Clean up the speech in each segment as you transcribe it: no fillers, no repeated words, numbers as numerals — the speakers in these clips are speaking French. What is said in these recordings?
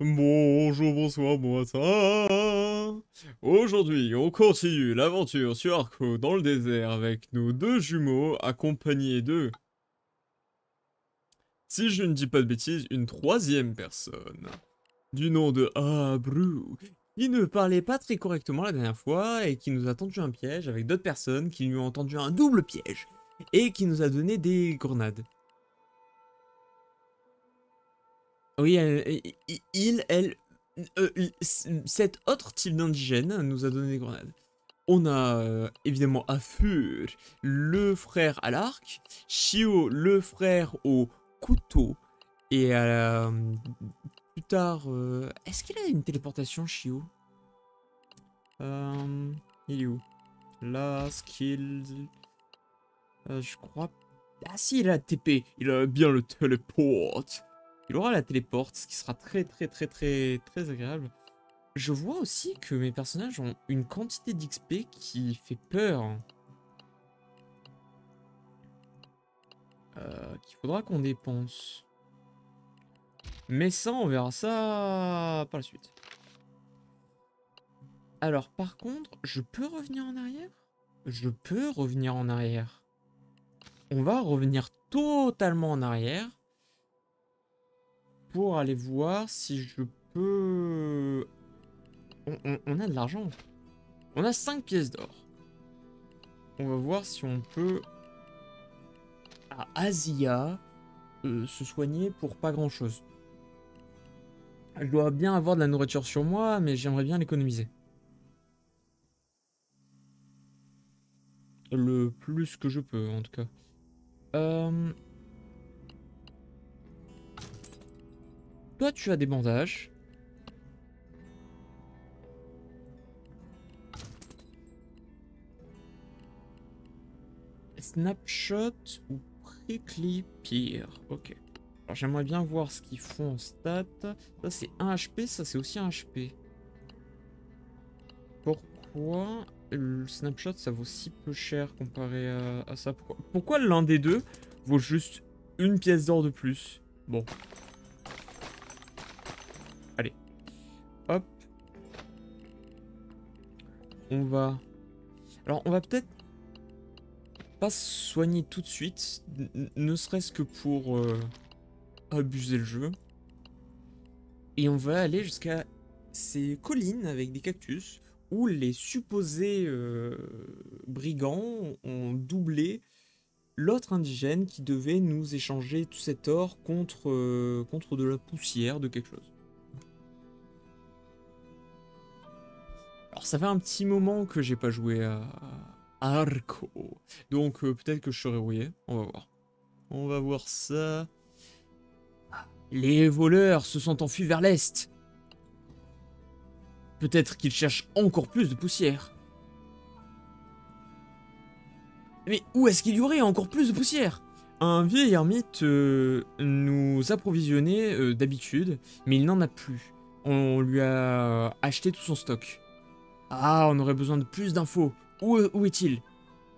Bonjour, bonsoir, bon matin. Aujourd'hui, on continue l'aventure sur Arco dans le désert avec nos deux jumeaux accompagnés de, si je ne dis pas de bêtises, une troisième personne du nom de Abru qui ne parlait pas très correctement la dernière fois et qui nous a tendu un piège avec d'autres personnes qui lui ont tendu un double piège et qui nous a donné des grenades. Oui, euh, cet autre type d'indigène nous a donné des grenades. On a évidemment Afur, le frère à l'arc, Shio, le frère au couteau, et plus tard, est-ce qu'il a une téléportation, Shio? Il est où? Là, skill, je crois. Ah si, il a la TP, il a bien le téléporte. Il aura la téléporte, ce qui sera très agréable. Je vois aussi que mes personnages ont une quantité d'XP qui fait peur. Qu'il faudra qu'on dépense. Mais ça, on verra ça par la suite. Alors, par contre, je peux revenir en arrière? Je peux revenir en arrière. On va revenir totalement en arrière pour aller voir si je peux... On a de l'argent. On a 5 pièces d'or. On va voir si on peut, à Asia, se soigner pour pas grand chose. Je dois bien avoir de la nourriture sur moi, mais j'aimerais bien l'économiser. Le plus que je peux, en tout cas. Toi, tu as des bandages. Snapshot ou Prickly Pear. Ok. Alors, j'aimerais bien voir ce qu'ils font en stats. Ça, c'est 1 HP. Ça, c'est aussi 1 HP. Pourquoi le snapshot, ça vaut si peu cher comparé à ça? Pourquoi l'un des deux vaut juste une pièce d'or de plus? Bon. Allez. Hop. On va... Alors, on va peut-être pas se soigner tout de suite. Ne serait-ce que pour abuser le jeu. Et on va aller jusqu'à ces collines avec des cactus où les supposés brigands ont doublé l'autre indigène qui devait nous échanger tout cet or contre, contre de la poussière de quelque chose. Alors ça fait un petit moment que j'ai pas joué à Arco, donc peut-être que je serai rouillé, on va voir. On va voir ça. Les voleurs se sont enfuis vers l'est. Peut-être qu'ils cherchent encore plus de poussière. Mais où est-ce qu'il y aurait encore plus de poussière? Un vieil ermite nous approvisionnait d'habitude, mais il n'en a plus. On lui a acheté tout son stock. Ah, on aurait besoin de plus d'infos. Où est-il?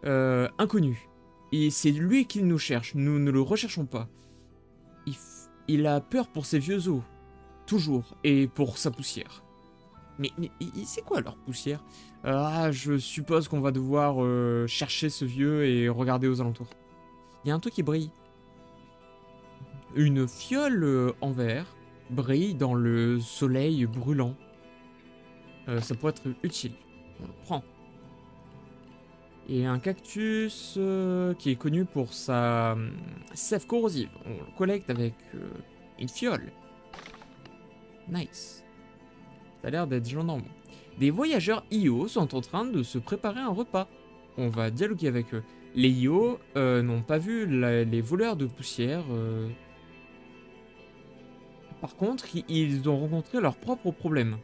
Inconnu. Et c'est lui qui nous cherche, nous ne le recherchons pas. Il a peur pour ses vieux os. Toujours. Et pour sa poussière. Mais c'est quoi leur poussière? Ah, je suppose qu'on va devoir chercher ce vieux et regarder aux alentours. Il y a un truc qui brille. Une fiole en verre brille dans le soleil brûlant. Ça pourrait être utile. On le prend. Et un cactus qui est connu pour sa sève corrosive. On le collecte avec une fiole. Nice. Ça a l'air d'être gendarme. Des voyageurs IO sont en train de se préparer un repas. On va dialoguer avec eux. Les IO n'ont pas vu les voleurs de poussière. Par contre, ils ont rencontré leurs propres problèmes.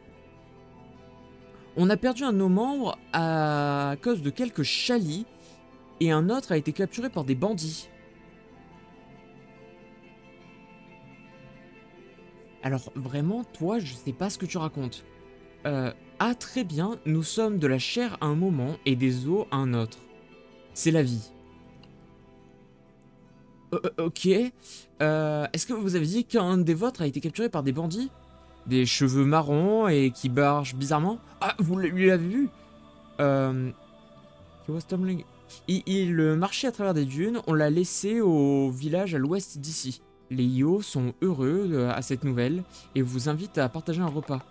On a perdu un de nos membres à cause de quelques chalis et un autre a été capturé par des bandits. Alors vraiment, toi, je sais pas ce que tu racontes. Ah très bien, nous sommes de la chair à un moment et des os à un autre. C'est la vie. Ok. Est-ce que vous avez dit qu'un des vôtres a été capturé par des bandits? Des cheveux marrons et qui marchent bizarrement. Ah, vous l'avez vu? He was tumbling. Il marchait à travers des dunes. On l'a laissé au village à l'ouest d'ici. Les Io sont heureux à cette nouvelle et vous invitent à partager un repas.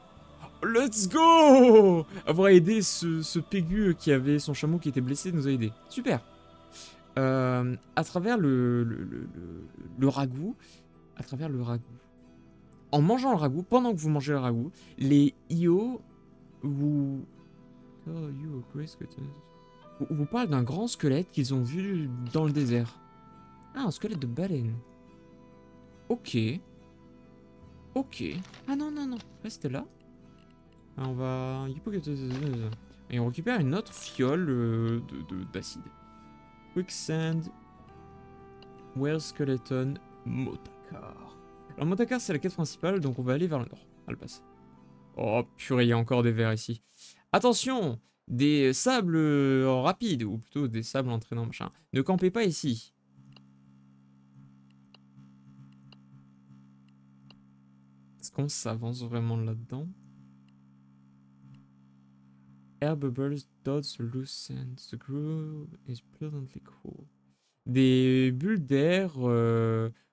Let's go! Avoir aidé ce Pégu qui avait son chameau qui était blessé nous a aidé. Super. À travers le ragoût. À travers le ragoût. En mangeant le ragoût, pendant que vous mangez le ragoût, les Io vous parlent d'un grand squelette qu'ils ont vu dans le désert. Ah, un squelette de baleine. Ok. Ok. Ah non, non, non. Restez là. On va... Et on récupère une autre fiole d'acide. Quicksand. Whale Skeleton. Motakar. Alors Motakar c'est la quête principale, donc on va aller vers le nord. Elle passe. Oh purée, il y a encore des vers ici. Attention! Des sables rapides, ou plutôt des sables entraînants, machin. Ne campez pas ici. Est-ce qu'on s'avance vraiment là-dedans? Air bubbles, dots, loose sand. The groove is pleasantly cool. Des bulles d'air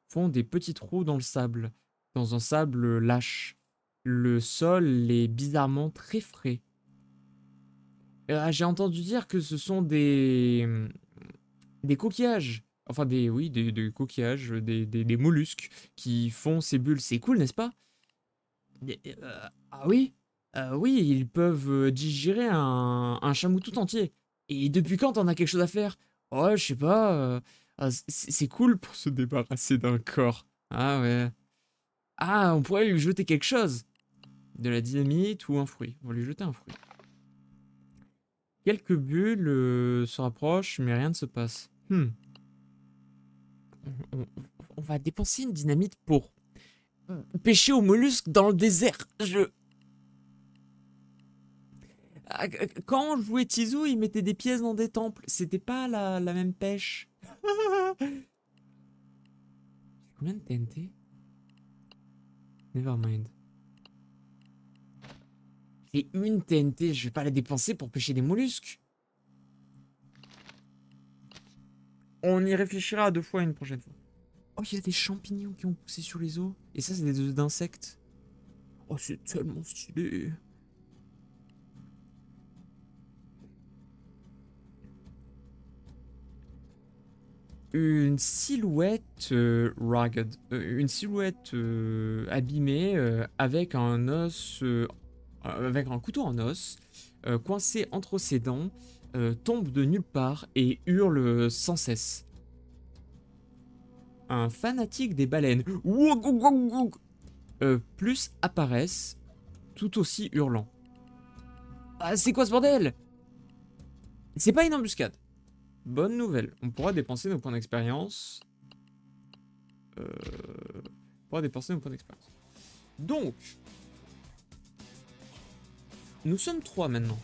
font des petits trous dans le sable. Dans un sable lâche. Le sol est bizarrement très frais. J'ai entendu dire que ce sont des coquillages. Enfin, des coquillages, des mollusques qui font ces bulles. C'est cool, n'est-ce pas? Ah oui? Oui, ils peuvent digérer un chameau tout entier. Et depuis quand on a quelque chose à faire? Oh, je sais pas. C'est cool pour se débarrasser d'un corps. Ah ouais. Ah, on pourrait lui jeter quelque chose. De la dynamite ou un fruit. On va lui jeter un fruit. Quelques bulles se rapprochent, mais rien ne se passe. On va dépenser une dynamite pour pêcher aux mollusques dans le désert. Quand on jouait Tizou, il mettait des pièces dans des temples. C'était pas la même pêche. Combien de TNT? Nevermind. J'ai une TNT, je vais pas la dépenser pour pêcher des mollusques. On y réfléchira 2 fois une prochaine fois. Oh, il y a des champignons qui ont poussé sur les os. Et ça, c'est des œufs d'insectes. Oh, c'est tellement stylé. Une silhouette ragged. Une silhouette abîmée avec un os... avec un couteau en os, coincé entre ses dents, tombe de nulle part et hurle sans cesse. Un fanatique des baleines plus apparaissent, tout aussi hurlant. Ah, c'est quoi ce bordel? C'est pas une embuscade. Bonne nouvelle, on pourra dépenser nos points d'expérience. Donc, nous sommes 3 maintenant.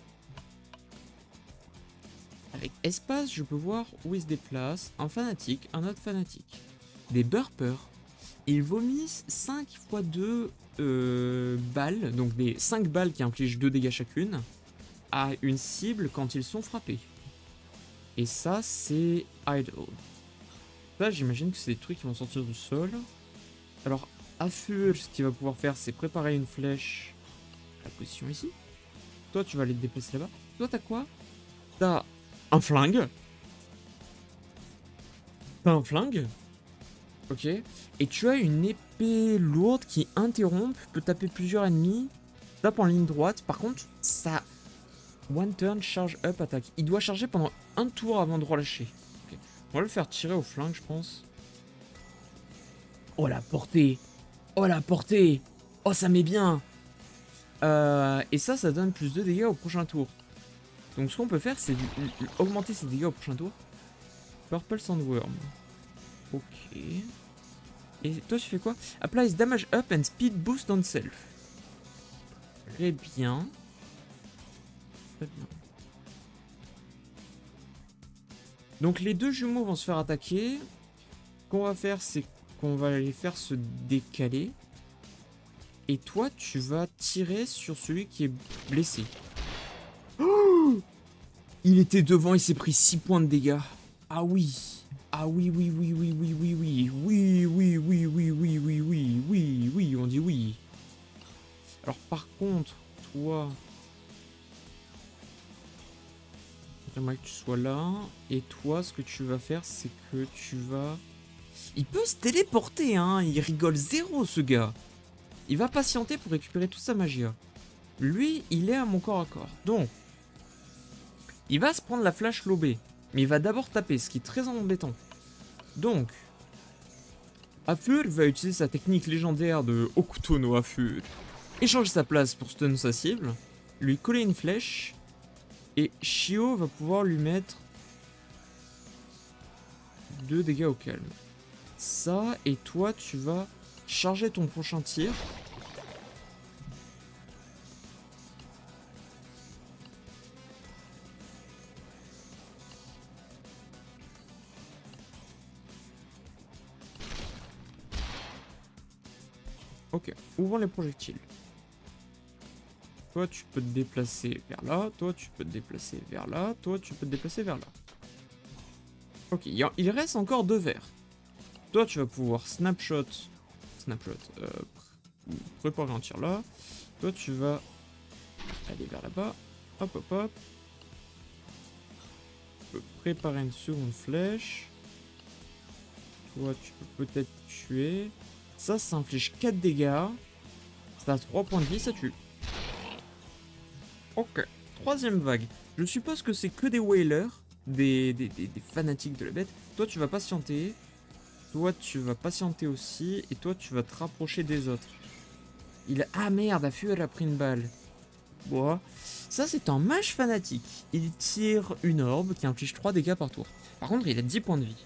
Avec espace, je peux voir où ils se déplacent. Un fanatique, un autre fanatique. Des burpers. Ils vomissent 5 x 2 balles, donc des 5 balles qui infligent 2 dégâts chacune, à une cible quand ils sont frappés. Et ça, c'est idle. Là, j'imagine que c'est des trucs qui vont sortir du sol. Alors, Affur, ce qu'il va pouvoir faire, c'est préparer une flèche à la position ici. Toi, tu vas aller te déplacer là-bas. Toi, t'as quoi? T'as un flingue. Ok. Et tu as une épée lourde qui interrompt, peut taper plusieurs ennemis. Tape en ligne droite. Par contre, ça... One turn, charge up, attaque. Il doit charger pendant un tour avant de relâcher. Okay. On va le faire tirer au flingue, je pense. Oh, la portée. Oh, la portée. Oh, ça met bien. Et ça donne plus de dégâts au prochain tour. Donc ce qu'on peut faire, c'est augmenter ses dégâts au prochain tour. Purple Sandworm. Ok. Et toi, tu fais quoi? Applies damage up and speed boost on self. Très bien. Très bien. Donc les deux jumeaux vont se faire attaquer. Ce qu'on va faire, c'est qu'on va les faire se décaler. Et toi, tu vas tirer sur celui qui est blessé. Il était devant, il s'est pris 6 points de dégâts. Ah oui. Ah oui, oui, oui, oui, oui, oui, oui. Oui, oui, oui, oui, oui, oui, oui, oui, oui, on dit oui. Alors par contre, toi... J'aimerais que tu sois là. Et toi, ce que tu vas faire, c'est que tu vas... Il peut se téléporter, hein. Il rigole zéro, ce gars. Il va patienter pour récupérer toute sa magia. Lui, il est à mon corps à corps. Donc, il va se prendre la flash lobée. Mais il va d'abord taper, ce qui est très embêtant. Donc, Afur va utiliser sa technique légendaire de Okuto no Afur. Échanger sa place pour stun sa cible. Lui coller une flèche. Et Shio va pouvoir lui mettre 2 dégâts au calme. Ça, et toi, tu vas charger ton prochain tir. Ok, ouvrons les projectiles. Toi, tu peux te déplacer vers là. Toi, tu peux te déplacer vers là. Toi, tu peux te déplacer vers là. Ok, il reste encore 2 verres. Toi, tu vas pouvoir snapshot. Préparer un tir là. Toi, tu vas aller vers là-bas. Hop, hop, hop. Tu peux préparer une seconde flèche. Toi, tu peux peut-être tuer. Ça inflige 4 dégâts. Ça a 3 points de vie, ça tue. Ok. Troisième vague. Je suppose que c'est que des whalers. Des fanatiques de la bête. Toi, tu vas patienter. Toi, tu vas patienter aussi. Et toi, tu vas te rapprocher des autres. Ah merde, Afur a pris une balle. Bon. Ça, c'est un mage fanatique. Il tire une orbe qui inflige 3 dégâts par tour. Par contre, il a 10 points de vie.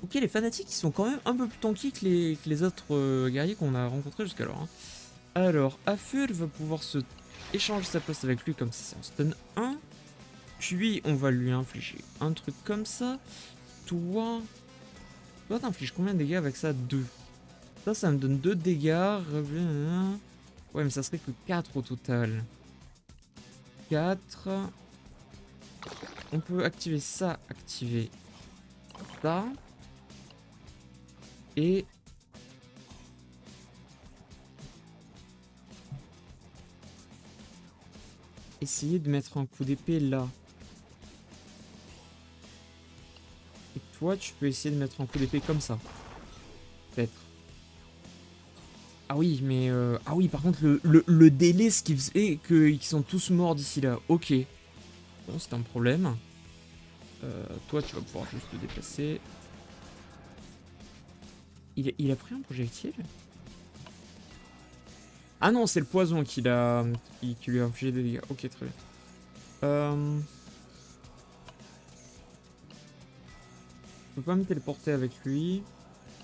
Ok, les fanatiques, ils sont quand même un peu plus tanky que les autres guerriers qu'on a rencontrés jusqu'alors. Hein. Alors, Afur va pouvoir se échanger sa place avec lui comme ça, c'est en stun 1. Puis, on va lui infliger un truc comme ça. Toi, t'infliges combien de dégâts avec ça? 2. Ça me donne 2 dégâts. Ouais, mais ça serait que 4 au total. 4. On peut activer ça, activer ça. Et... essayer de mettre un coup d'épée là. Et toi, tu peux essayer de mettre un coup d'épée comme ça. Peut-être. Ah oui, mais... ah oui, par contre, le délai, ce qui faisait qu'ils sont tous morts d'ici là. Ok. Bon, c'est un problème. Toi, tu vas pouvoir juste te déplacer. Il a pris un projectile? Ah non, c'est le poison qui lui a infligé des dégâts. Ok, très bien. Je peux pas me téléporter avec lui.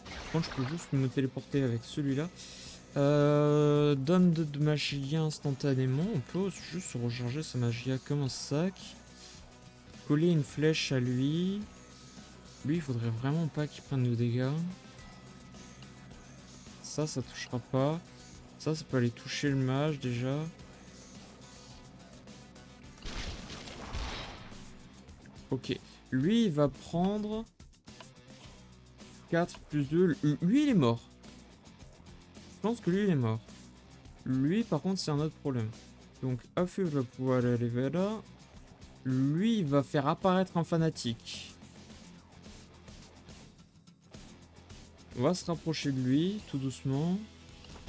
Par contre, je peux juste me téléporter avec celui-là. Donne de magie instantanément. On peut juste recharger sa magie comme un sac. Coller une flèche à lui. Lui, il faudrait vraiment pas qu'il prenne de dégâts. Ça touchera pas. Ça peut aller toucher le mage déjà. Ok. Lui, il va prendre 4 plus 2. Lui, il est mort. Je pense que lui, il est mort. Lui, par contre, c'est un autre problème. Donc, Afur va pouvoir aller vers là. Lui, il va faire apparaître un fanatique. On va se rapprocher de lui, tout doucement.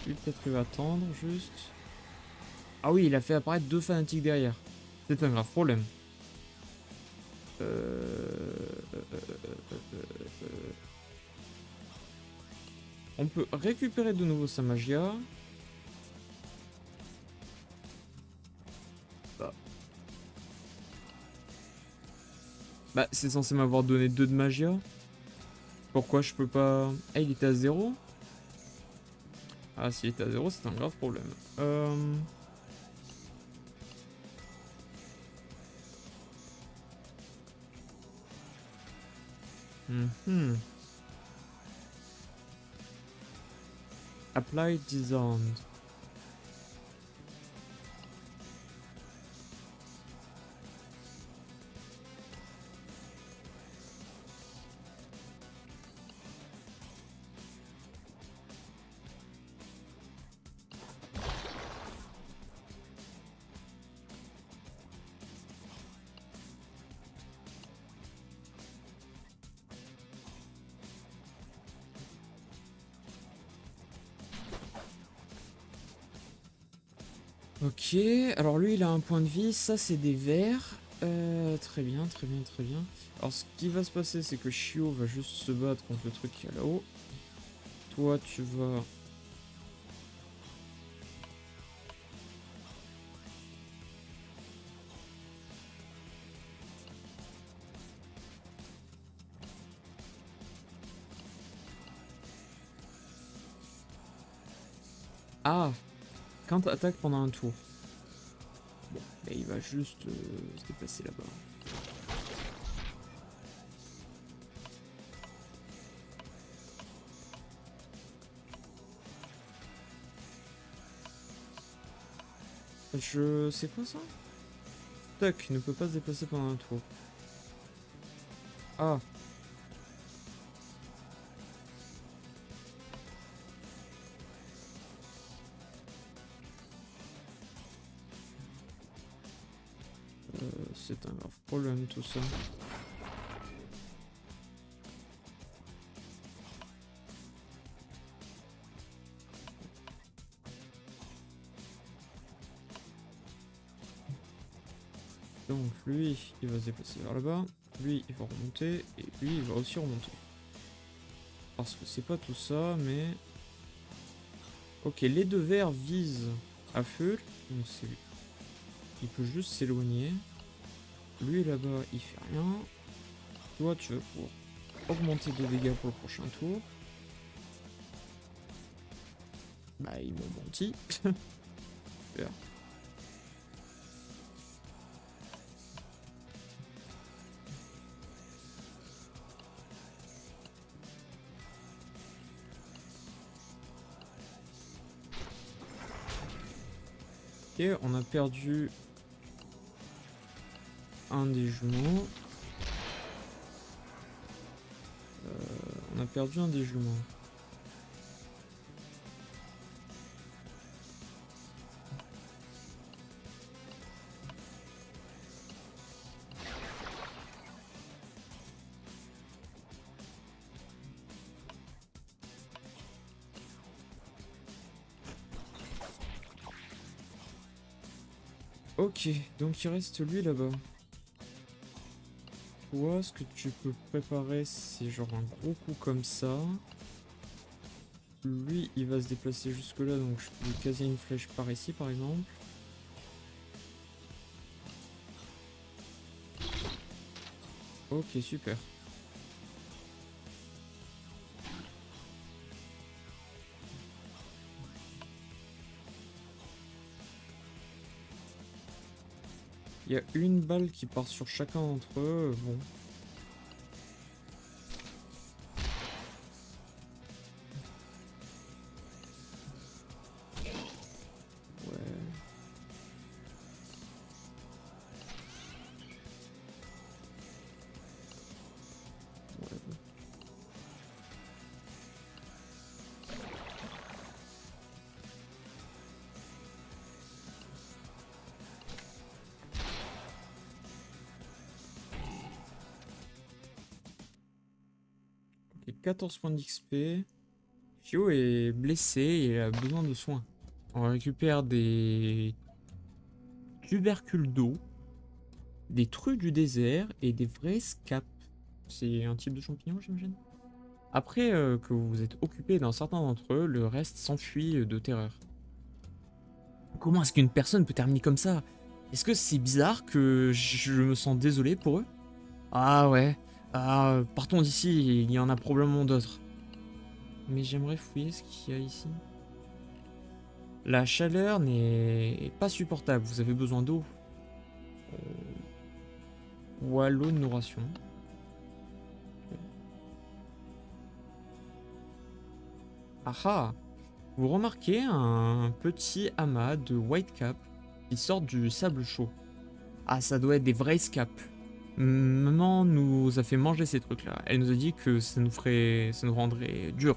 Lui, peut-être il va attendre, juste. Ah oui, il a fait apparaître 2 fanatiques derrière. C'est un grave problème. On peut récupérer de nouveau sa magia. Bah, c'est censé m'avoir donné 2 de magia. Pourquoi je peux pas... Ah, il était à 0. Ah, s'il était à 0, c'est un grave problème. Apply disarmed. Ok, alors lui il a un point de vie, ça c'est des verts. Très bien, très bien, très bien. Alors ce qui va se passer c'est que Shio va juste se battre contre le truc qui est là-haut. Toi tu vas... Ah, quand attaque pendant un tour. Bon, bah, il va juste se déplacer là-bas. Je... C'est quoi ça? Tuck ne peut pas se déplacer pendant un tour. Ah. C'est un grave problème tout ça. Donc lui, il va se déplacer vers là-bas. Lui, il va remonter. Et lui, il va aussi remonter. Parce que c'est pas tout ça, mais... Ok, les deux verts visent à feu. Donc c'est... Il peut juste s'éloigner. Lui, là-bas, il fait rien. Toi, tu vas pouvoir augmenter de dégâts pour le prochain tour. Bah, ils m'ont menti. Super. Ok, on a perdu un des jumeaux. On a perdu un des jumeaux. Ok, donc il reste lui là-bas. Toi, ce que tu peux préparer, c'est genre un gros coup comme ça. Lui, il va se déplacer jusque là, donc je peux lui caser une flèche par ici, par exemple. Ok, super. Il y a une balle qui part sur chacun d'entre eux, bon. Ouais. Ouais, bon. Ok, 14 points d'XP. Fio est blessé et il a besoin de soins. On récupère des tubercules d'eau, des trus du désert et des vrais scapes. C'est un type de champignon, j'imagine. Après que vous vous êtes occupé d'un certain d'entre eux, le reste s'enfuit de terreur. Comment est-ce qu'une personne peut terminer comme ça? Est-ce que c'est bizarre que je me sens désolé pour eux? Ah ouais. Ah, partons d'ici, il y en a probablement d'autres. Mais j'aimerais fouiller ce qu'il y a ici. La chaleur n'est pas supportable, vous avez besoin d'eau. Ou à l'eau de nos rations. Ah ah! vous remarquez un petit amas de whitecap qui sort du sable chaud. Ah, ça doit être des vrais scapes. Maman nous a fait manger ces trucs-là. Elle nous a dit que ça nous rendrait dur.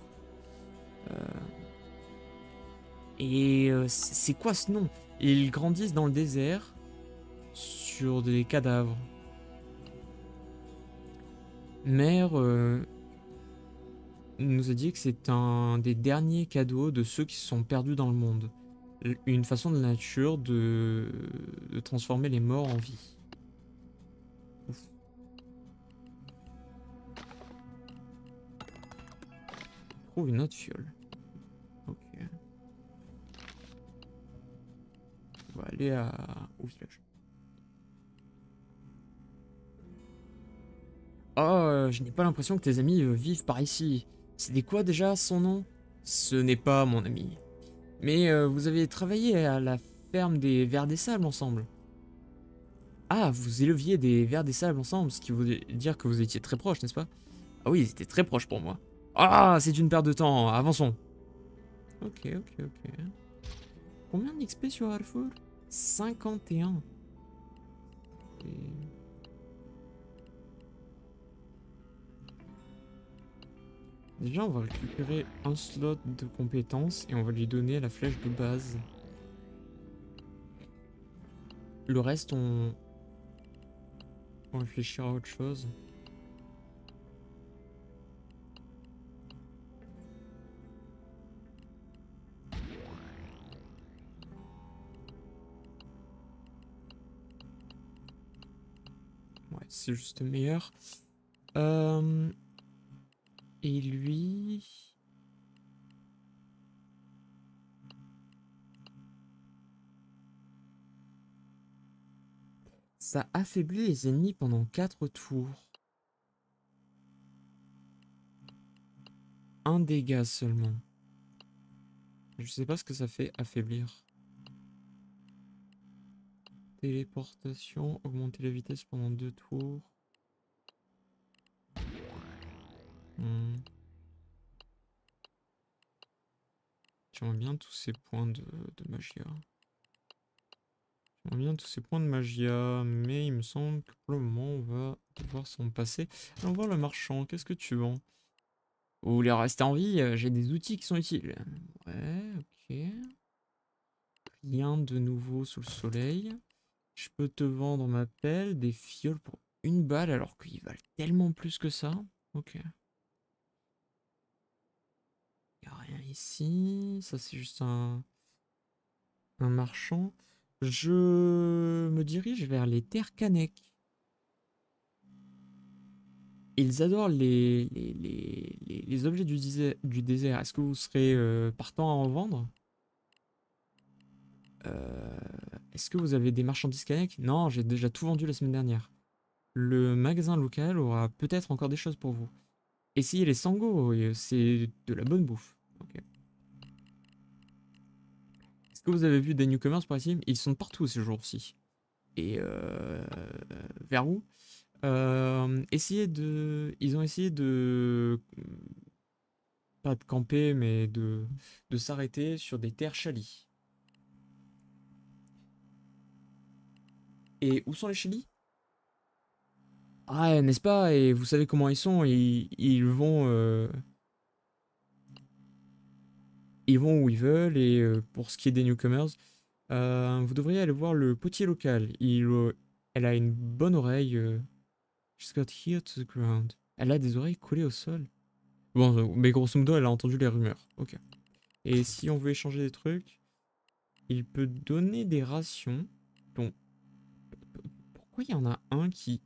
C'est quoi ce nom? Ils grandissent dans le désert sur des cadavres. Mère nous a dit que c'est un des derniers cadeaux de ceux qui se sont perdus dans le monde. Une façon de la nature de transformer les morts en vie. Ouf. On trouve une autre fiole. Ok. On va aller au village. Oh, je n'ai pas l'impression que tes amis vivent par ici. C'était quoi déjà son nom? Ce n'est pas mon ami. Mais vous avez travaillé à la ferme des vers des sables ensemble. Ah, vous éleviez des vers des sables ensemble, ce qui veut dire que vous étiez très proches, n'est-ce pas? Ah oui, ils étaient très proches pour moi. Ah, c'est une perte de temps, avançons. Ok, ok, ok. Combien d'XP sur Alfour? 51. Et... Déjà, on va récupérer un slot de compétences et on va lui donner la flèche de base. Le reste, on réfléchira à autre chose. Ouais, c'est juste meilleur. Et lui... Ça affaiblit les ennemis pendant 4 tours. Un dégât seulement. Je sais pas ce que ça fait affaiblir. Téléportation, augmenter la vitesse pendant 2 tours. J'aimerais bien tous ces points de magia. J'aimerais bien tous ces points de magia, mais il me semble que pour le moment on va devoir s'en passer. Allons voir le marchand, qu'est-ce que tu vends? Vous voulez rester en vie? J'ai des outils qui sont utiles. Ouais, ok. Rien de nouveau sous le soleil. Je peux te vendre ma pelle, des fioles pour 1 balle alors qu'ils valent tellement plus que ça. Ok. Y a rien ici. Ça c'est juste un marchand. Je me dirige vers les terres Kanek. Ils adorent les objets du désert. Est-ce que vous serez partant à en vendre? Est-ce que vous avez des marchandises Kanek? Non, j'ai déjà tout vendu la semaine dernière. Le magasin local aura peut-être encore des choses pour vous. Essayez les sangos, c'est de la bonne bouffe. Ok. Est-ce que vous avez vu des newcomers par ici? Ils sont partout ces jours-ci. Et vers où? Ils ont essayé de... Pas de camper, mais de s'arrêter sur des terres chalies. Et où sont les chalis? Ah, n'est-ce pas? Et vous savez comment ils sont, ils vont où ils veulent, et pour ce qui est des newcomers, vous devriez aller voir le potier local. Elle a une bonne oreille. She's got ear to the ground. Elle a des oreilles collées au sol. Bon, mais grosso modo, elle a entendu les rumeurs. Ok. Et si on veut échanger des trucs, il peut donner des rations. Donc, pourquoi il y en a un qui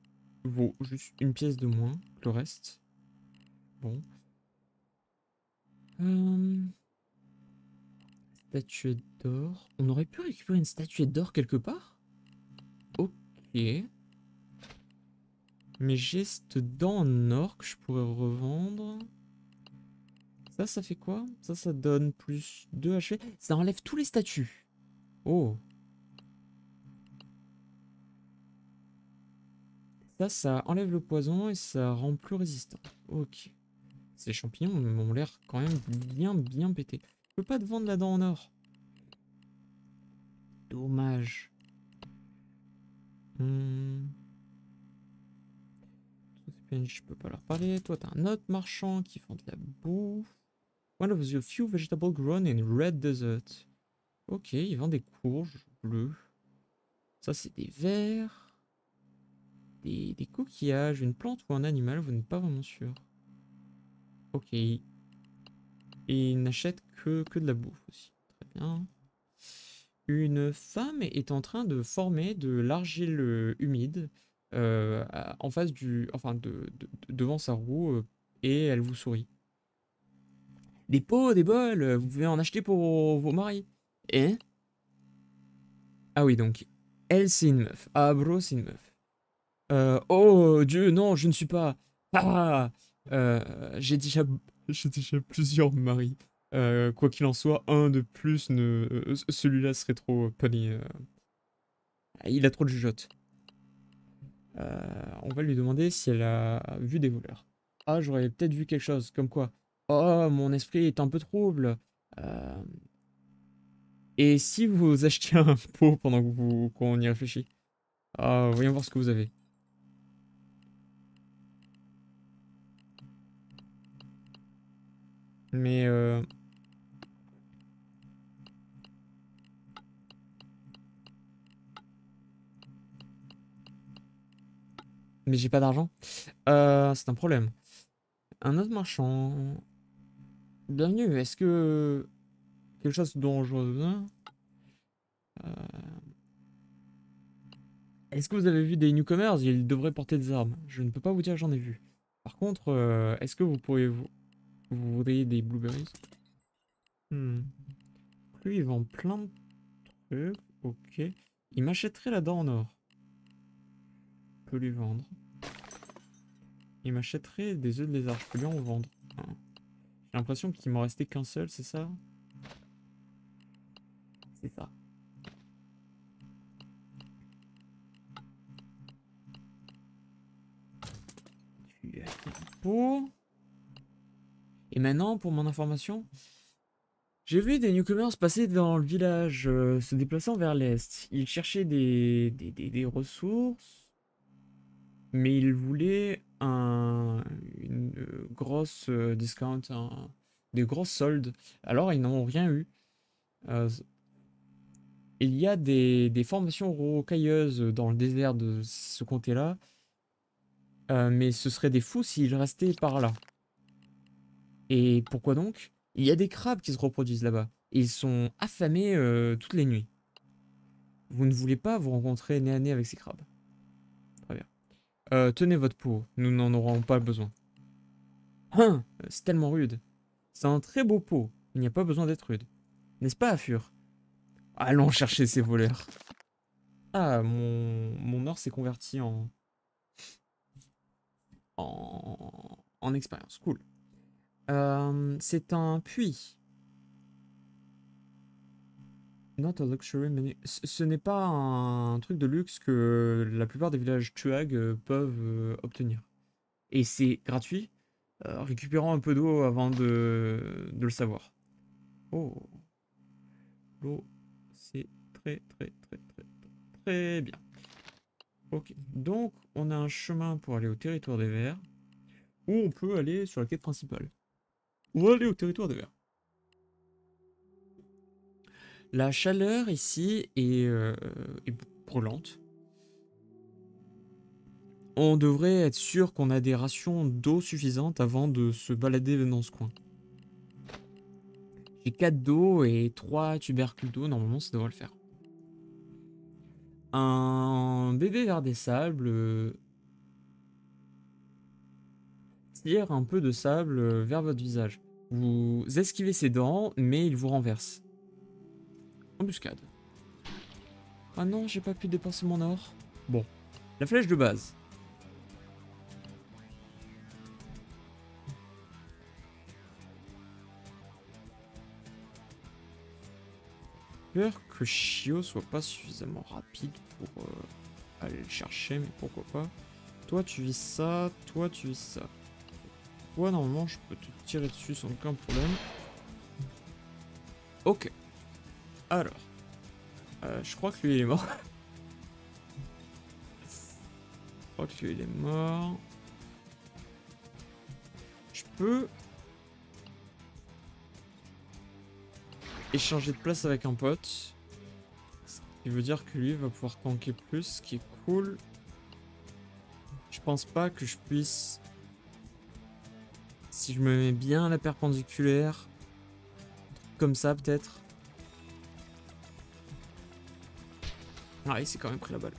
vaut juste 1 pièce de moins que le reste? Bon. Statuette d'or. On aurait pu récupérer une statuette d'or quelque part? Ok. Mes gestes dents en or que je pourrais revendre. Ça fait quoi? Ça donne plus 2 HP. Ça enlève tous les statuts. Oh. Ça enlève le poison et ça rend plus résistant. Ok. Ces champignons m'ont l'air quand même bien pété. Je peux pas te vendre la dent en or. Dommage. Je peux pas leur parler. Toi, t'as un autre marchand qui vend de la bouffe. One of the few vegetables grown in red desert. Ok, il vend des courges bleues. Ça, c'est des vers. Des coquillages, une plante ou un animal, vous n'êtes pas vraiment sûr. Ok. Et il n'achète que de la bouffe aussi. Très bien. Une femme est en train de former de l'argile humide en face du... Enfin, devant sa roue et elle vous sourit. Des pots, des bols, vous pouvez en acheter pour vos maris. Hein? Ah oui, donc, elle, c'est une meuf. Ah, bro, c'est une meuf. Oh, Dieu, non, je ne suis pas... Ah! J'ai déjà plusieurs maris. Quoi qu'il en soit, un de plus, celui-là serait trop punny. Il a trop de jugeote. On va lui demander si elle a vu des voleurs. Ah, j'aurais peut-être vu quelque chose, comme quoi. Oh, mon esprit est un peu trouble. Euh, Et si vous achetiez un pot pendant que qu'on y réfléchit? Ah, voyons voir ce que vous avez. Mais mais j'ai pas d'argent. C'est un problème. Un autre marchand. Bienvenue. Est-ce que quelque chose dont je besoin? Est-ce que vous avez vu des newcomers? Ils devraient porter des armes. Je ne peux pas vous dire que j'en ai vu. Par contre, est-ce que vous voudriez des blueberries? Hmm. Lui, il vend plein de trucs. Ok. Il m'achèterait la dent en or. Je peux lui vendre. Il m'achèterait des œufs de lézard. Je peux lui en vendre. Hein. J'ai l'impression qu'il m'en restait qu'un seul, c'est ça? C'est ça. Tu as un pot. Et maintenant, pour mon information, j'ai vu des newcomers passer dans le village, se déplaçant vers l'est. Ils cherchaient des ressources, mais ils voulaient une grosse discount, des grosses soldes. Alors, ils n'ont rien eu. Euh, il y a des formations rocailleuses dans le désert de ce comté-là, mais ce serait des fous s'ils restaient par là. Et pourquoi donc? Il y a des crabes qui se reproduisent là-bas. Et ils sont affamés toutes les nuits. Vous ne voulez pas vous rencontrer nez à nez avec ces crabes. Très bien. Tenez votre peau, nous n'en aurons pas besoin. Hein, c'est tellement rude. C'est un très beau pot, il n'y a pas besoin d'être rude. N'est-ce pas, Affur? Allons chercher ces voleurs. Ah, mon or s'est converti en expérience. Cool. C'est un puits. Not a luxury menu. Ce n'est pas un truc de luxe que la plupart des villages Tuag peuvent obtenir. Et c'est gratuit, récupérant un peu d'eau avant de le savoir. Oh, l'eau, c'est très bien. Ok, donc on a un chemin pour aller au territoire des vers, ou on peut aller sur la quête principale. Ou aller au territoire des vers. La chaleur ici est brûlante. On devrait être sûr qu'on a des rations d'eau suffisantes avant de se balader dans ce coin. J'ai 4 d'eau et 3 tubercules d'eau, normalement ça devrait le faire. Un bébé vers des sables tire un peu de sable vers votre visage. Vous esquivez ses dents, mais il vous renverse. Embuscade. Ah non, j'ai pas pu dépenser mon or. Bon, la flèche de base. Peur que Shio soit pas suffisamment rapide pour aller le chercher, mais pourquoi pas. Toi tu vis ça, toi tu vis ça. Toi normalement je peux te tirer dessus sans aucun problème. Ok. Alors. Je crois que lui il est mort. Je crois que lui il est mort. Je peux échanger de place avec un pote. Ce qui veut dire que lui va pouvoir tanker plus, ce qui est cool. Je pense pas que je puisse... Si je me mets bien à la perpendiculaire, comme ça peut-être. Ah, il s'est quand même pris la balle.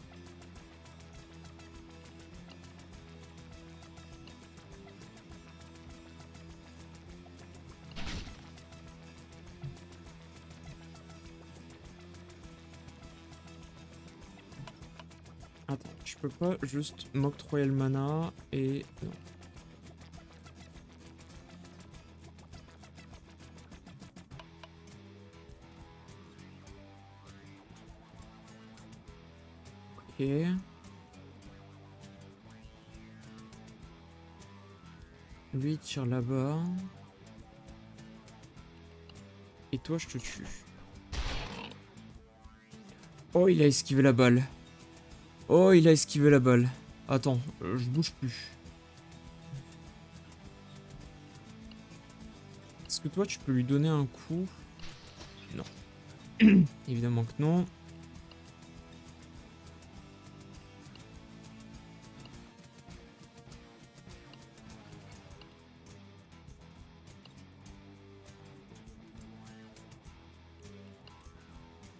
Attends, je peux pas juste m'octroyer le mana et... Non. Ok. Lui il tire là-bas. Et toi je te tue. Oh il a esquivé la balle. Oh il a esquivé la balle. Attends, je bouge plus. Est-ce que toi tu peux lui donner un coup? Non. Évidemment que non.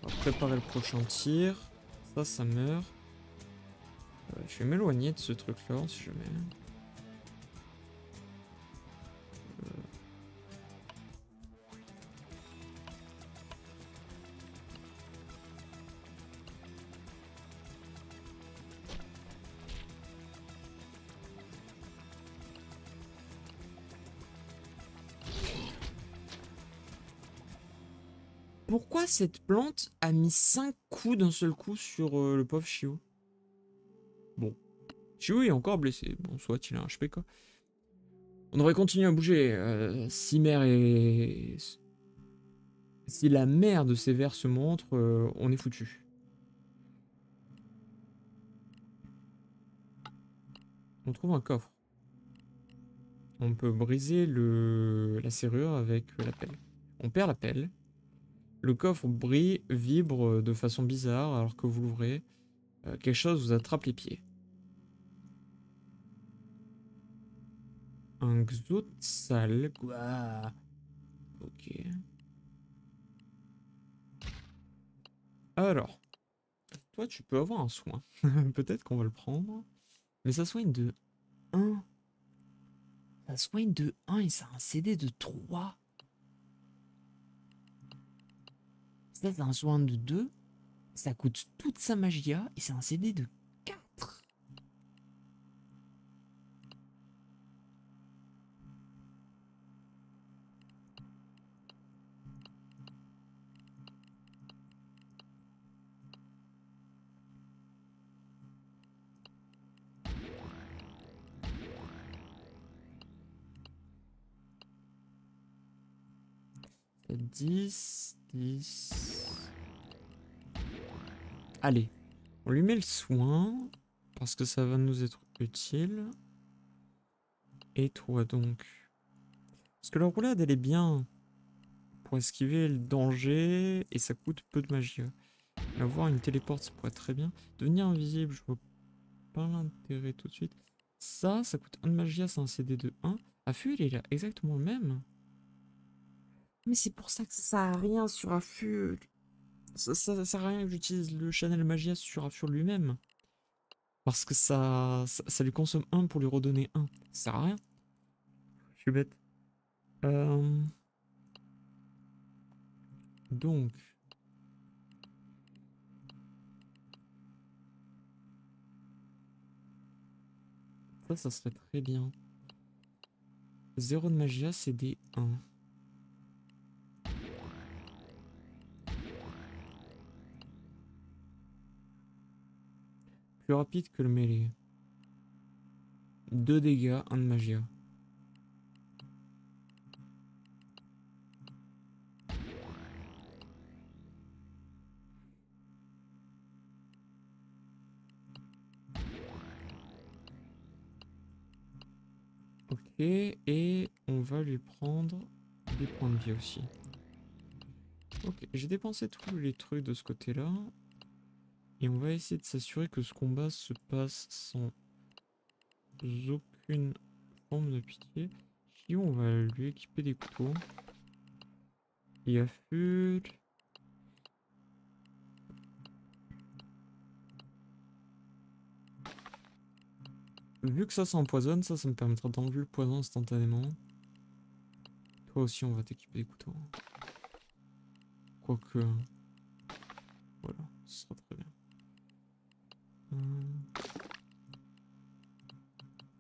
On va préparer le prochain tir. Ça meurt. Je vais m'éloigner de ce truc-là, si jamais. Pourquoi cette plante a mis 5 coups d'un seul coup sur le pauvre Chiou? Bon. Chiou est encore blessé. Bon, soit il a un HP quoi. On devrait continuer à bouger. Si la mère de ces vers se montre, on est foutu. On trouve un coffre. On peut briser la serrure avec la pelle. On perd la pelle. Le coffre brille, vibre de façon bizarre alors que vous l'ouvrez. Quelque chose vous attrape les pieds. Un Xotsal. Quoi? Ok. Alors, toi tu peux avoir un soin. Peut-être qu'on va le prendre. Mais ça soigne de 1. Ça soigne de 1 et ça a un CD de 3. Ça, c'est un soin de 2. Ça coûte toute sa magia et c'est un CD de 4. C'est 10, 10. Allez, on lui met le soin parce que ça va nous être utile. Et toi donc? Parce que la roulade elle est bien pour esquiver le danger et ça coûte peu de magie. Avoir une téléporte ça pourrait être très bien. Devenir invisible, je vois pas l'intérêt tout de suite. Ça coûte 1 de magie, c'est un CD de 1. Affût, il est exactement le même. Mais c'est pour ça que ça sert à rien sur Affût. Ça sert à rien que j'utilise le Channel Magia sur Affût lui-même. Parce que ça lui consomme 1 pour lui redonner 1. Ça sert à rien. Je suis bête. Donc. Ça serait très bien. 0 de magia, c'est des 1. Plus rapide que le mêlée. 2 dégâts, 1 de magia. et on va lui prendre des points de vie aussi. Ok, j'ai dépensé tous les trucs de ce côté-là. Et on va essayer de s'assurer que ce combat se passe sans aucune forme de pitié. Ici, on va lui équiper des couteaux. Il affûte. Vu que ça empoisonne, ça me permettra d'enlever le poison instantanément. Toi aussi, on va t'équiper des couteaux. Quoique... Voilà, ce sera très bien.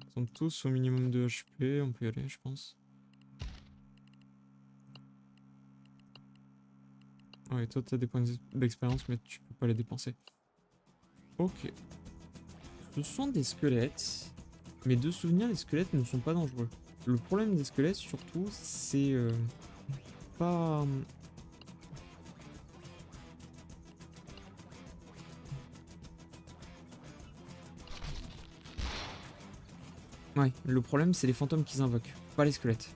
Ils sont tous au minimum de HP, on peut y aller, je pense. Ouais, toi, t'as des points d'expérience, mais tu peux pas les dépenser. Ok. Ce sont des squelettes. Mais de souvenir, les squelettes ne sont pas dangereux. Le problème des squelettes, surtout, c'est pas... Ouais, le problème, c'est les fantômes qu'ils invoquent, pas les squelettes.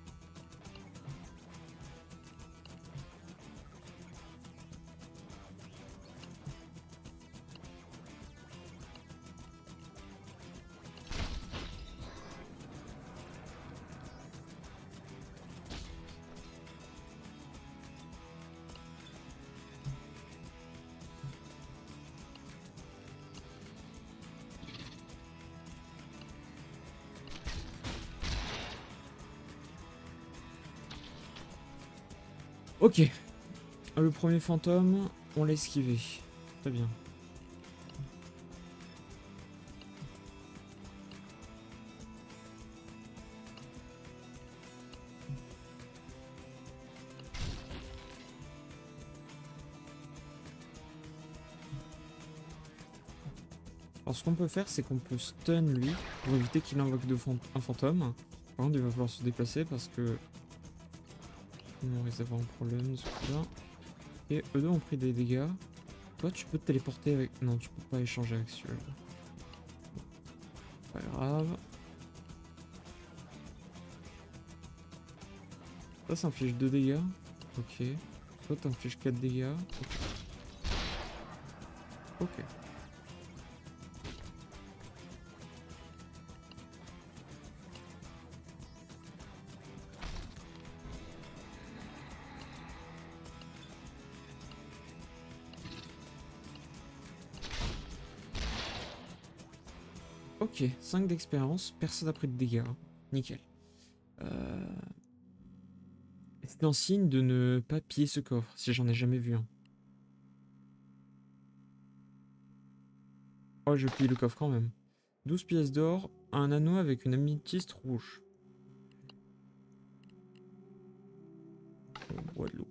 Ok. Le premier fantôme, on l'a esquivé. Très bien. Alors ce qu'on peut faire, c'est qu'on peut stun lui pour éviter qu'il invoque un fantôme. Par contre, il va falloir se déplacer parce que... On risque d'avoir un problème de ce coup-là. Et eux deux ont pris des dégâts. Toi, tu peux te téléporter avec... Non, tu peux pas échanger avec celui-là. Pas grave. Ça inflige 2 dégâts. Ok. Toi, t'infliges 4 dégâts. Ok. Ok, 5 d'expérience, personne n'a pris de dégâts. Nickel. C'est un signe de ne pas piller ce coffre, si j'en ai jamais vu un. Oh, je pille le coffre quand même. 12 pièces d'or, un anneau avec une améthyste rouge. On boit de l'eau.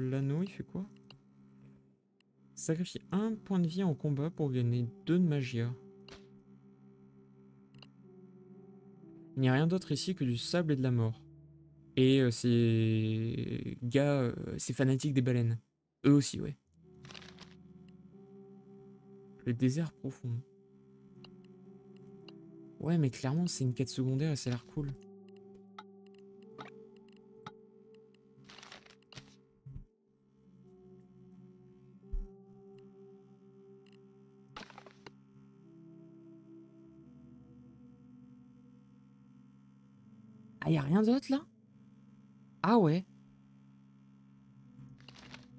L'anneau, il fait quoi? Sacrifie un point de vie en combat pour gagner 2 de magia. Il n'y a rien d'autre ici que du sable et de la mort. Et ces gars, ces fanatiques des baleines. Eux aussi, ouais. Le désert profond. Ouais, mais clairement, c'est une quête secondaire et ça a l'air cool. Ah, y a rien d'autre là? Ah ouais.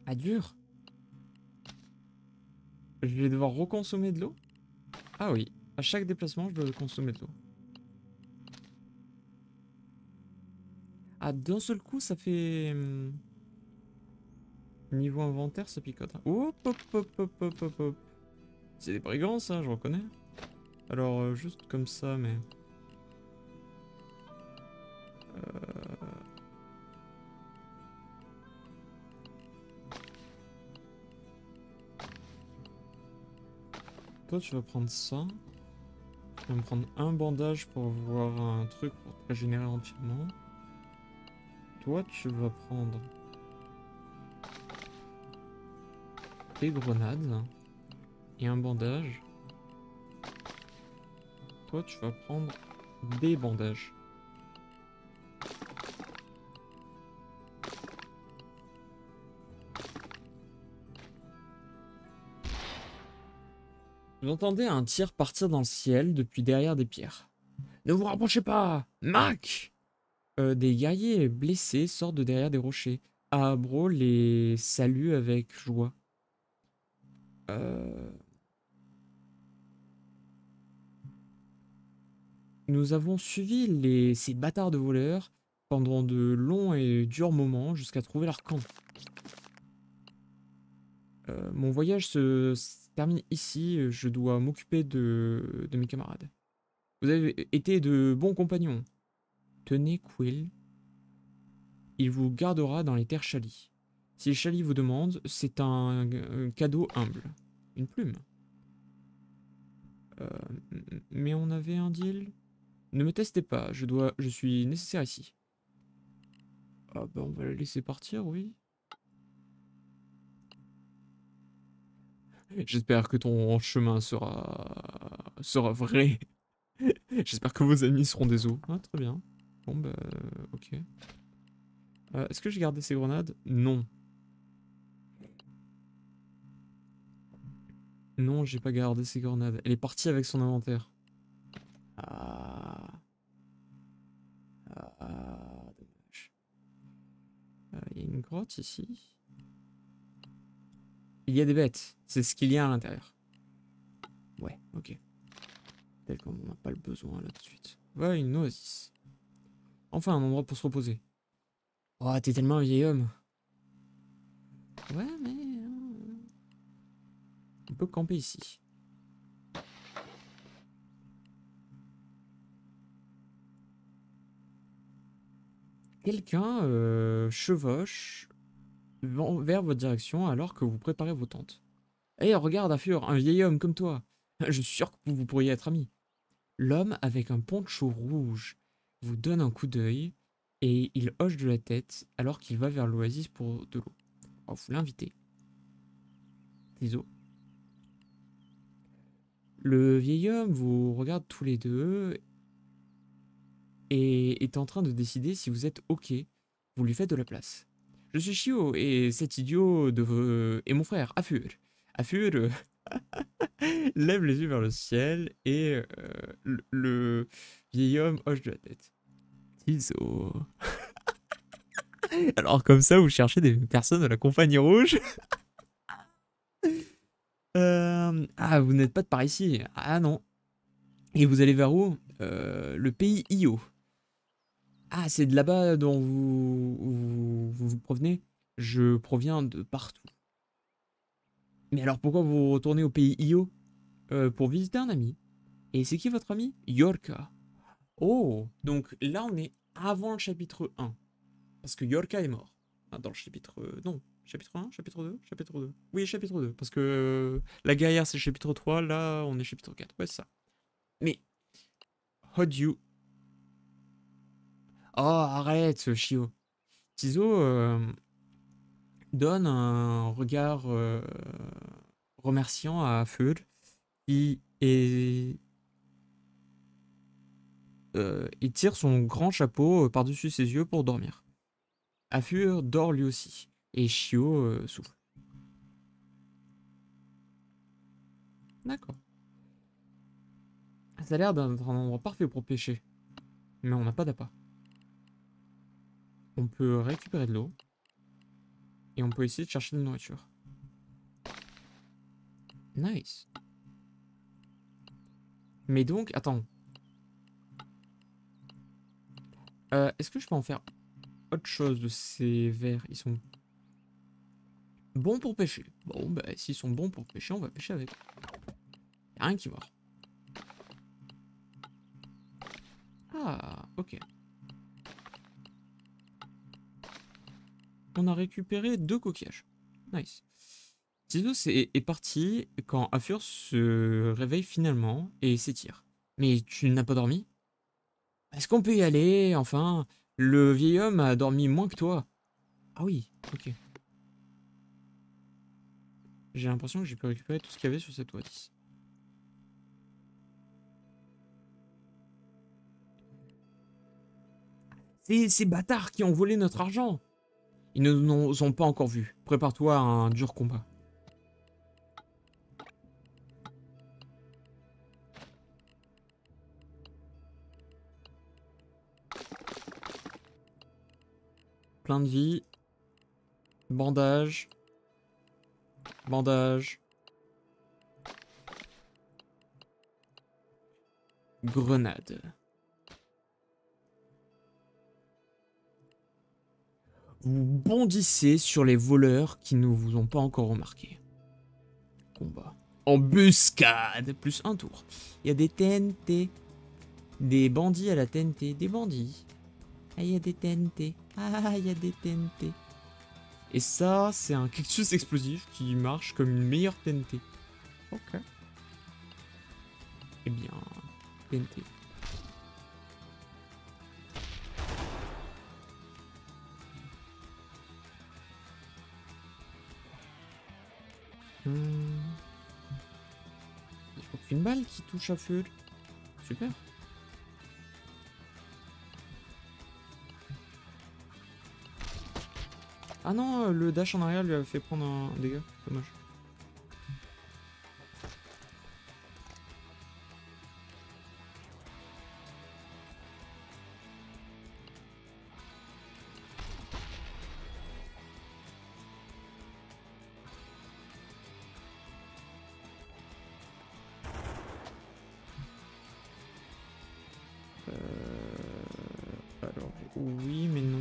Ah dur. Je vais devoir reconsommer de l'eau? Ah oui. À chaque déplacement, je dois consommer de l'eau. Ah, d'un seul coup, ça fait... Niveau inventaire, ça picote. Hop, hop, hop, hop, hop, hop, hop. C'est des brigands, ça, je reconnais. Alors, juste comme ça, mais... Toi, tu vas prendre ça. Tu vas me prendre un bandage pour avoir un truc pour te régénérer entièrement. Toi, tu vas prendre... des grenades. Et un bandage. Toi, tu vas prendre Des bandages. Vous entendez un tir partir dans le ciel depuis derrière des pierres. Ne vous rapprochez pas, Mac! Des guerriers blessés sortent de derrière des rochers. Abro les salue avec joie. Euh, Nous avons suivi ces bâtards de voleurs pendant de longs et durs moments jusqu'à trouver leur camp. Mon voyage se termine ici. Je dois m'occuper de mes camarades. Vous avez été de bons compagnons. Tenez Quill. Il vous gardera dans les terres chalies. Si les chalis vous demandent, c'est un cadeau humble. Une plume. Euh, mais on avait un deal. Ne me testez pas, je suis nécessaire ici. Ah bah on va la laisser partir, oui. J'espère que ton chemin sera vrai. J'espère que vos amis seront des os. Ah, très bien. Bon bah ok. Est-ce que j'ai gardé ces grenades? Non. Non, j'ai pas gardé ces grenades. Elle est partie avec son inventaire. Ah. Ah, dommage. Il y a une grotte ici. Il y a des bêtes. C'est ce qu'il y a à l'intérieur. Ouais, ok. Peut-être qu'on n'en a pas le besoin là tout de suite. Ouais, une oasis. Enfin, un endroit pour se reposer. Oh, t'es tellement un vieil homme. Ouais, mais... on peut camper ici. Quelqu'un chevauche vers votre direction alors que vous préparez vos tentes. Eh, regarde, Afur, un vieil homme comme toi. Je suis sûr que vous pourriez être amis. L'homme avec un poncho rouge vous donne un coup d'œil et il hoche de la tête alors qu'il va vers l'oasis pour de l'eau. Oh, vous l'invitez. Désolé. Le vieil homme vous regarde tous les deux et est en train de décider si vous êtes OK. Vous lui faites de la place. Je suis Chio et cet idiot est mon frère, Afur. Afur lève les yeux vers le ciel et le vieil homme hoche de la tête. Tiso. Alors comme ça, vous cherchez des personnes de la compagnie rouge. Ah, vous n'êtes pas de par ici. Ah non. Et vous allez vers où? Le pays Io. Ah, c'est de là-bas dont vous provenez? Je proviens de partout. Mais alors pourquoi vous retournez au pays Io? Pour visiter un ami. Et c'est qui votre ami? Yorka. Oh, donc là on est avant le chapitre 1. Parce que Yorka est mort. Ah, dans le chapitre... non, chapitre 1, chapitre 2, chapitre 2. Oui, chapitre 2, parce que la guerrière c'est chapitre 3, là on est chapitre 4. Ouais, c'est ça. Mais, how do you... Oh, arrête, Shio. Tizo donne un regard remerciant à Feul, qui est... il tire son grand chapeau par-dessus ses yeux pour dormir. Afur dort lui aussi, et Shio souffle. D'accord. Ça a l'air d'être un endroit parfait pour pêcher, mais on n'a pas d'appât. On peut récupérer de l'eau, et on peut essayer de chercher de la nourriture. Nice. Mais donc, attends. Est-ce que je peux en faire autre chose de ces vers? Ils sont bons pour pêcher. Bon, bah, s'ils sont bons pour pêcher, on va pêcher avec. Y'a rien qui mord. Ah, ok. On a récupéré 2 coquillages. Nice. Tizo est parti quand Afur se réveille finalement et s'étire. Mais tu n'as pas dormi? Est-ce qu'on peut y aller? Enfin, le vieil homme a dormi moins que toi. Ah oui, ok. J'ai l'impression que j'ai pu récupérer tout ce qu'il y avait sur cette oasis. ces bâtards qui ont volé notre argent. Ils ne nous ont pas encore vus. Prépare-toi à un dur combat. Plein de vie. Bandage. Bandage. Grenade. Vous bondissez sur les voleurs qui ne vous ont pas encore remarqué. Combat. Embuscade. Plus un tour. Il y a des TNT. Des bandits à la TNT. Des bandits. Ah, il y a des TNT. Ah, il y a des TNT. Et ça, c'est un cactus explosif qui marche comme une meilleure TNT. Ok. Eh bien, TNT. Aucune balle qui touche à feu. Super. Ah non, le dash en arrière lui avait fait prendre un dégât. Dommage. Alors, oui, mais non.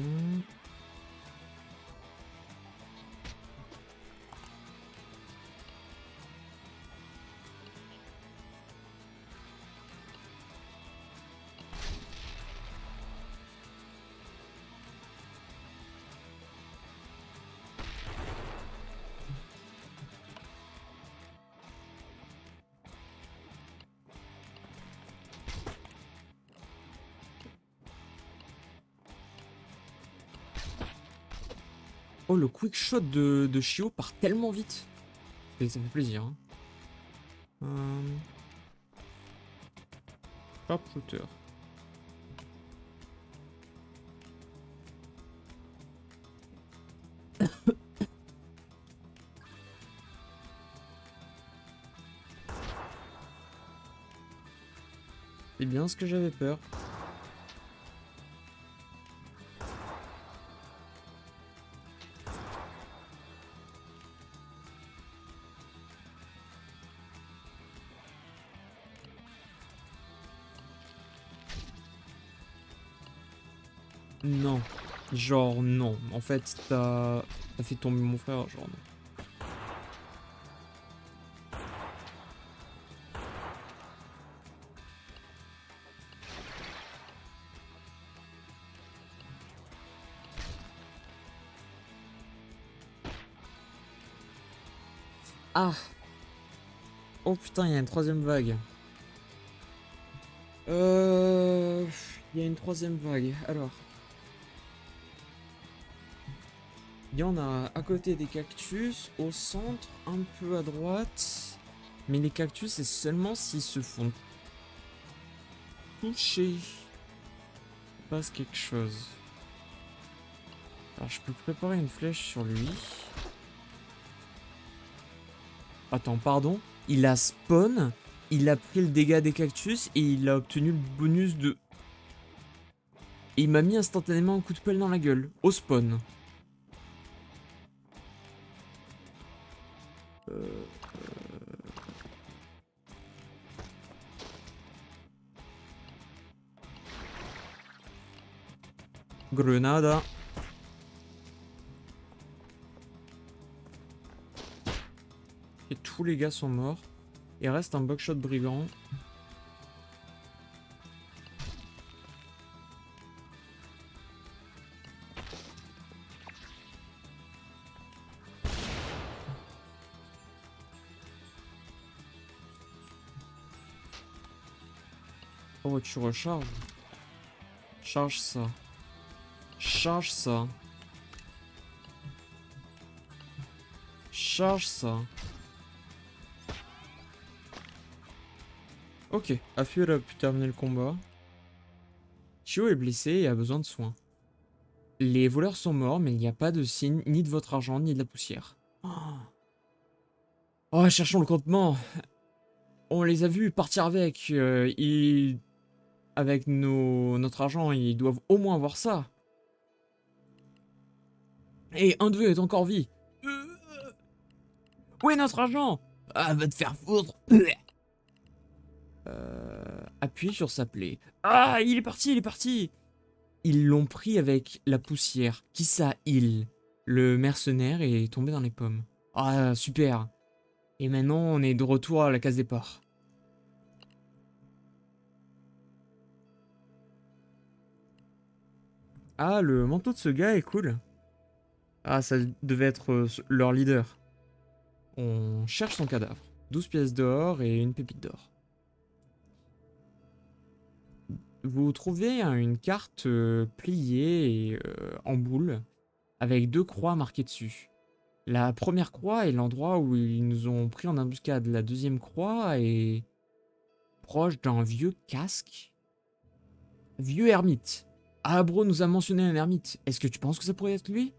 Oh, le quick shot de Shio part tellement vite. Et ça fait plaisir. Hein. Sharpshooter. C'est bien ce que j'avais peur. Non. Genre non. En fait, t'as fait tomber mon frère, genre non. Ah. Oh putain, il y a une troisième vague. Il y a une troisième vague. Alors. Il y en a à côté des cactus, au centre, un peu à droite. Mais les cactus, c'est seulement s'ils se font toucher. Il passe quelque chose. Alors je peux préparer une flèche sur lui. Attends, pardon. Il a spawn, il a pris le dégât des cactus et il a obtenu le bonus de... Et il m'a mis instantanément un coup de pelle dans la gueule, au spawn. Grenade. Et tous les gars sont morts. Il reste un buckshot brigand. Oh, tu recharges. Charge ça. Charge ça. Charge ça. Ok, Afur a pu terminer le combat. Shio est blessé et a besoin de soins. Les voleurs sont morts, mais il n'y a pas de signe ni de votre argent, ni de la poussière. Oh, cherchons le campement. On les a vus partir avec. Avec notre argent, ils doivent au moins avoir ça. Et un d'eux est encore vie. Où est notre argent? Ah, va te faire foutre. Appuie sur sa plaie. Ah, il est parti, il est parti. Ils l'ont pris avec la poussière. Qui ça, il? Le mercenaire est tombé dans les pommes. Ah, super. Et maintenant, on est de retour à la case départ. Ah, le manteau de ce gars est cool. Ah, ça devait être leur leader. On cherche son cadavre. 12 pièces d'or et une pépite d'or. Vous trouvez une carte pliée et, en boule avec 2 croix marquées dessus. La première croix est l'endroit où ils nous ont pris en embuscade. La deuxième croix est proche d'un vieux casque. Vieux ermite. Ah, bro nous a mentionné un ermite. Est-ce que tu penses que ça pourrait être lui?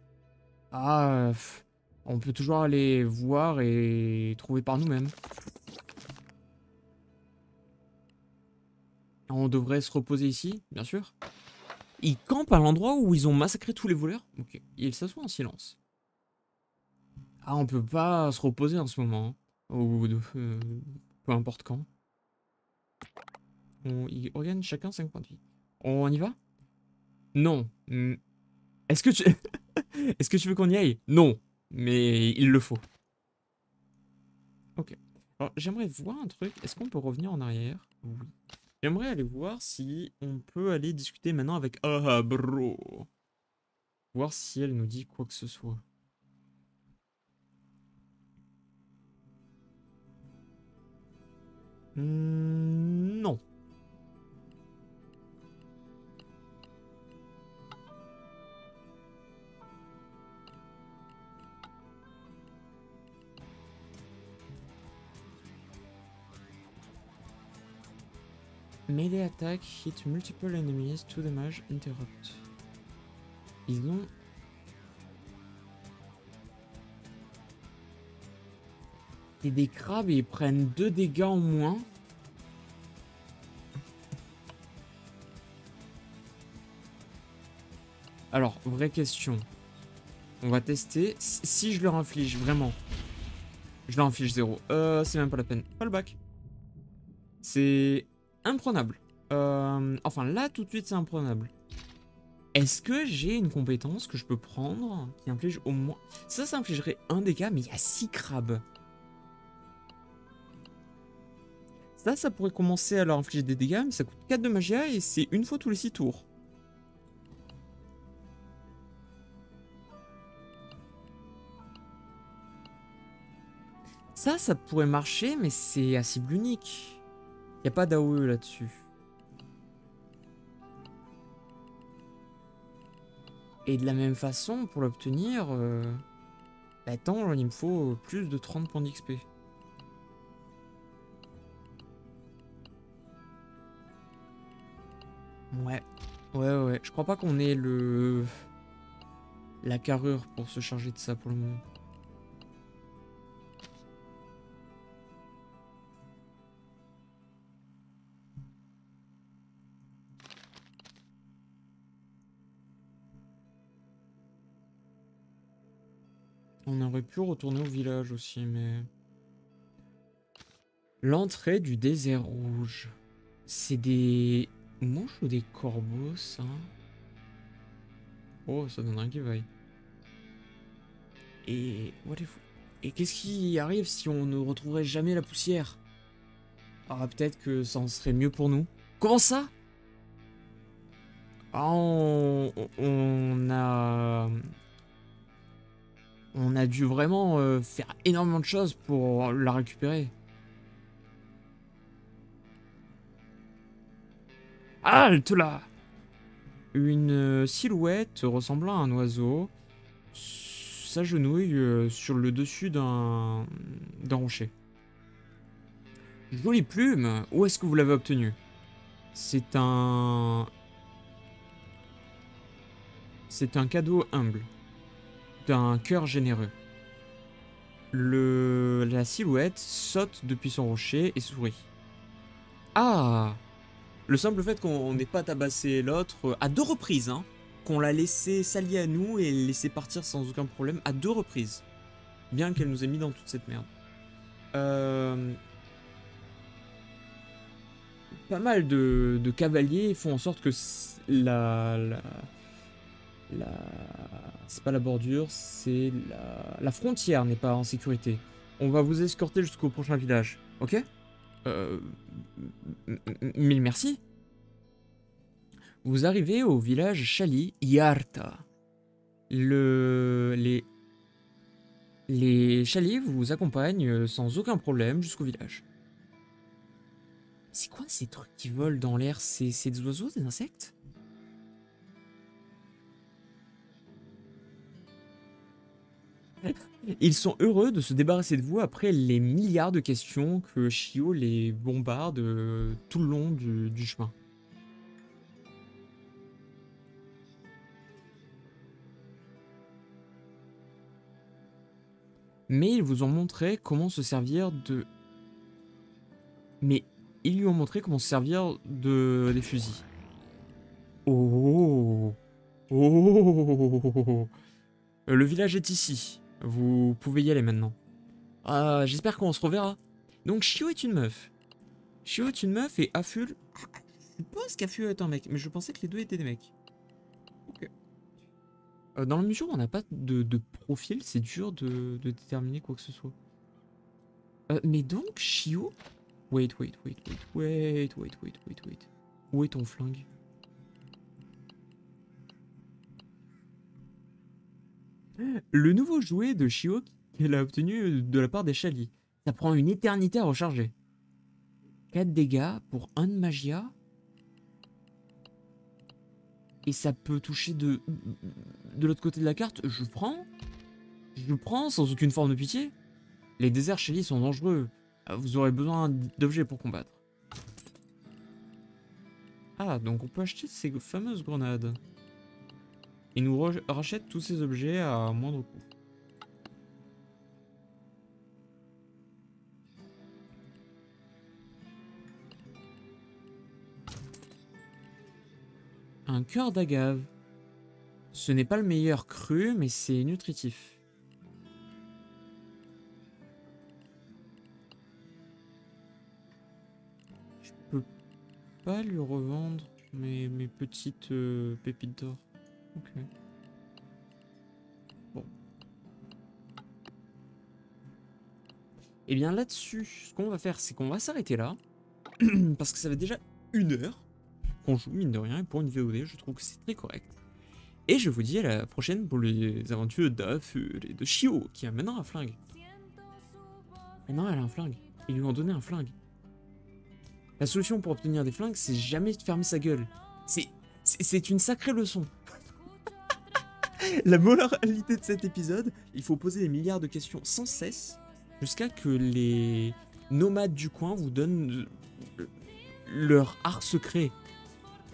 Ah, on peut toujours aller voir et trouver par nous-mêmes. On devrait se reposer ici, bien sûr. Ils campent à l'endroit où ils ont massacré tous les voleurs. Ok, ils s'assoient en silence. Ah, on peut pas se reposer en ce moment. Hein. Ou peu importe quand. Ils regagnent chacun 5 points de vie. On y va? Non. Est-ce que tu... Est-ce que tu veux qu'on y aille? Non. Mais il le faut. Ok. Alors, j'aimerais voir un truc. Est-ce qu'on peut revenir en arrière? Oui. J'aimerais aller voir si on peut aller discuter maintenant avec Ah bro. Voir si elle nous dit quoi que ce soit. Non. Melee attack, hit multiple enemies, 2 damage, interrupt. Ils ont... Et des crabes et ils prennent 2 dégâts en moins. Alors, vraie question. On va tester. Si je leur inflige, vraiment. Je leur inflige 0. C'est même pas la peine. Pas le bac. C'est imprenable. Enfin, là, tout de suite, c'est imprenable. Est-ce que j'ai une compétence que je peux prendre qui inflige au moins... Ça infligerait 1 dégât, mais il y a 6 crabes. Ça pourrait commencer à leur infliger des dégâts, mais ça coûte 4 de magia et c'est une fois tous les 6 tours. Ça pourrait marcher, mais c'est à cible unique. Il n'y a pas d'AOE là-dessus. Et de la même façon, pour l'obtenir, attends, il me faut plus de 30 points d'XP. Ouais. Ouais. Je crois pas qu'on ait la carrure pour se charger de ça pour le moment. On aurait pu retourner au village aussi, mais... L'entrée du désert rouge. C'est des mouches ou des corbeaux, ça? Oh, ça donne un giveaway. Et... Et qu'est-ce qui arrive si on ne retrouverait jamais la poussière? Ah, peut-être que ça en serait mieux pour nous. Comment ça? Ah, on a... On a dû vraiment faire énormément de choses pour la récupérer. Halte là! Une silhouette ressemblant à un oiseau s'agenouille sur le dessus d'un rocher. Jolie plume! Où est-ce que vous l'avez obtenue? C'est un C'est un cadeau humble, d'un cœur généreux. La silhouette saute depuis son rocher et sourit. Ah! Le simple fait qu'on n'ait pas tabassé l'autre à 2 reprises, hein, qu'on l'a laissé s'allier à nous et laisser partir sans aucun problème à 2 reprises. Bien qu'elle nous ait mis dans toute cette merde. Pas mal de cavaliers font en sorte que c'est pas la bordure, c'est la frontière n'est pas en sécurité. On va vous escorter jusqu'au prochain village, ok? Mille merci. Vous arrivez au village Shali Yarta. Les Shali vous accompagnent sans aucun problème jusqu'au village. C'est quoi ces trucs qui volent dans l'air? C'est des oiseaux, des insectes? Ils sont heureux de se débarrasser de vous après les milliards de questions que Shio les bombarde tout le long du chemin. Mais ils vous ont montré comment se servir de... Mais ils lui ont montré comment se servir des fusils. Oh, oh. Le village est ici. Vous pouvez y aller maintenant. J'espère qu'on se reverra. Donc Shio est une meuf. Shio est une meuf et Aful... Je suppose qu'Aful est un mec, mais je pensais que les deux étaient des mecs. Ok. Dans la mesure où on n'a pas de profil, c'est dur de déterminer quoi que ce soit. Mais donc Shio... Wait. Où est ton flingue? Le nouveau jouet de Shio qu'elle a obtenu de la part des Shali. Ça prend une éternité à recharger. 4 dégâts pour 1 de magia. Et ça peut toucher de l'autre côté de la carte. Je prends sans aucune forme de pitié. Les déserts Shali sont dangereux. Vous aurez besoin d'objets pour combattre. Ah, donc on peut acheter ces fameuses grenades. Et nous rachète tous ces objets à moindre coût. Un cœur d'agave. Ce n'est pas le meilleur cru, mais c'est nutritif. Je peux pas lui revendre mes petites pépites d'or. Ok. Bon. Et bien là-dessus, ce qu'on va faire, c'est qu'on va s'arrêter là. Parce que ça fait déjà 1 heure qu'on joue, mine de rien. Et pour une VOD, je trouve que c'est très correct. Et je vous dis à la prochaine pour les aventures d'Aful et de Shio, qui a maintenant un flingue. Maintenant, elle a un flingue. Ils lui ont donné un flingue. La solution pour obtenir des flingues, c'est jamais de fermer sa gueule. C'est une sacrée leçon. La moralité de cet épisode, il faut poser des milliards de questions sans cesse jusqu'à que les nomades du coin vous donnent leur art secret,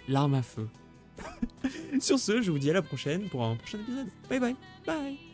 l'arme à feu. Sur ce, je vous dis à la prochaine pour un prochain épisode. Bye bye. Bye.